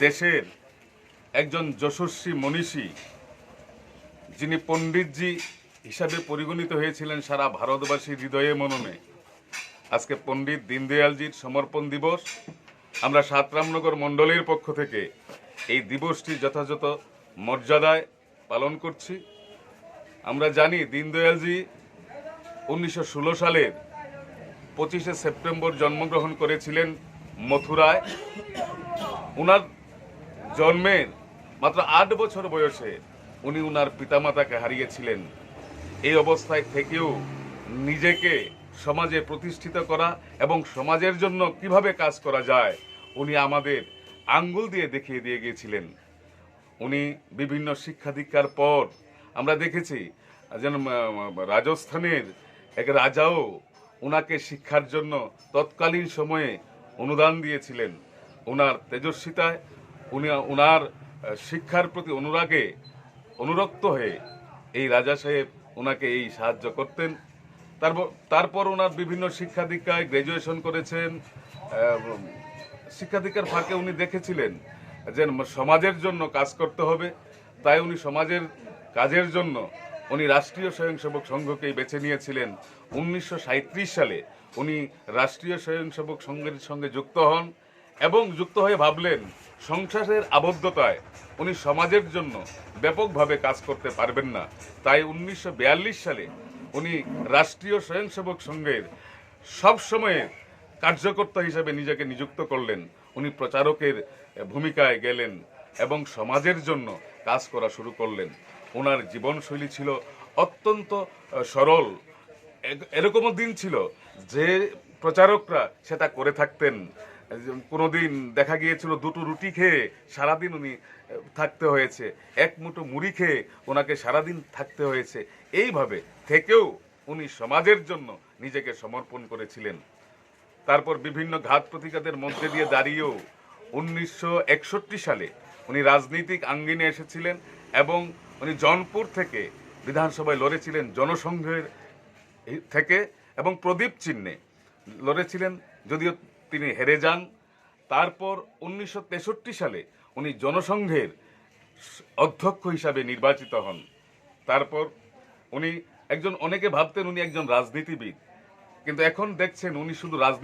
দেশের একজন যশস্বী মনীষী, যিনি পণ্ডিতজি হিসাবে পরিগণিত হয়েছিলেন সারা ভারতবাসীর হৃদয়ে মননে। আজকে পণ্ডিত দীনদয়ালজির সমর্পণ দিবস। আমরা ৭ রামনগর মণ্ডলের পক্ষ থেকে এই দিবসটি যথাযথ মর্যাদায় পালন করছি। আমরা জানি দীনদয়ালজি 1916 সালের 25শে সেপ্টেম্বর জন্মগ্রহণ করেছিলেন মথুরায়। উনার জন্মের মাত্র 8 বছর বয়সে উনি উনার পিতামাতাকে হারিয়েছিলেন। এই অবস্থায় থেকেও নিজেকে সমাজে প্রতিষ্ঠিত করা এবং সমাজের জন্য কিভাবে কাজ করা যায় উনি আমাদের আঙ্গুল দিয়ে দেখিয়ে দিয়ে গিয়েছিলেন। উনি বিভিন্ন শিক্ষা দীক্ষার পর আমরা দেখেছি যেন রাজস্থানের এক রাজাও উনাকে শিক্ষার জন্য তৎকালীন সময়ে অনুদান দিয়েছিলেন। উনার তেজস্বিতায় উনার শিক্ষার প্রতি অনুরাগে অনুরক্ত হয়ে এই রাজা সাহেব ওনাকে এই সাহায্য করতেন। তারপর ওনার বিভিন্ন শিক্ষা দীক্ষায় গ্র্যাজুয়েশন করেছেন। শিক্ষা দীক্ষার ফাঁকে উনি দেখেছিলেন যে সমাজের জন্য কাজ করতে হবে, তাই উনি সমাজের কাজের জন্য উনি রাষ্ট্রীয় স্বয়ংসেবক সংঘকেই বেছে নিয়েছিলেন। 1937 সালে উনি রাষ্ট্রীয় স্বয়ংসেবক সংঘের সঙ্গে যুক্ত হন এবং যুক্ত হয়ে ভাবলেন সংসারের আবদ্ধতায় উনি সমাজের জন্য ব্যাপকভাবে কাজ করতে পারবেন না। তাই 1942 সালে উনি রাষ্ট্রীয় স্বয়ংসেবক সংঘের সবসময়ের কার্যকর্তা হিসেবে নিজেকে নিযুক্ত করলেন। উনি প্রচারকের ভূমিকায় গেলেন এবং সমাজের জন্য কাজ করা শুরু করলেন। ওনার জীবনশৈলী ছিল অত্যন্ত সরল। এরকমও দিন ছিল যে প্রচারকরা সেটা করে থাকতেন। কোনোদিন দেখা গিয়েছিল 2টো রুটি খেয়ে সারাদিন উনি থাকতে হয়েছে, 1 মুঠো মুড়ি খেয়ে ওনাকে সারাদিন থাকতে হয়েছে। এইভাবে থেকেও উনি সমাজের জন্য নিজেকে সমর্পণ করেছিলেন। তারপর বিভিন্ন ঘাত প্রতিঘাতের মধ্যে দিয়ে দাঁড়িয়েও 1961 সালে উনি রাজনৈতিক আঙ্গিনে এসেছিলেন এবং উনি জনপুর থেকে বিধানসভায় লড়েছিলেন জনসংঘের থেকে এবং প্রদীপ চিহ্নে লড়েছিলেন, যদিও তিনি হেরে যান। তারপর 1963 সালে উনি জনসংঘের অধ্যক্ষ হিসাবে নির্বাচিত হন। তারপর উনি অনেকে ভাবতেন উনি একজন রাজনীতিবিদ, কিন্তু এখন দেখছেন উনি শুধু রাজনীতি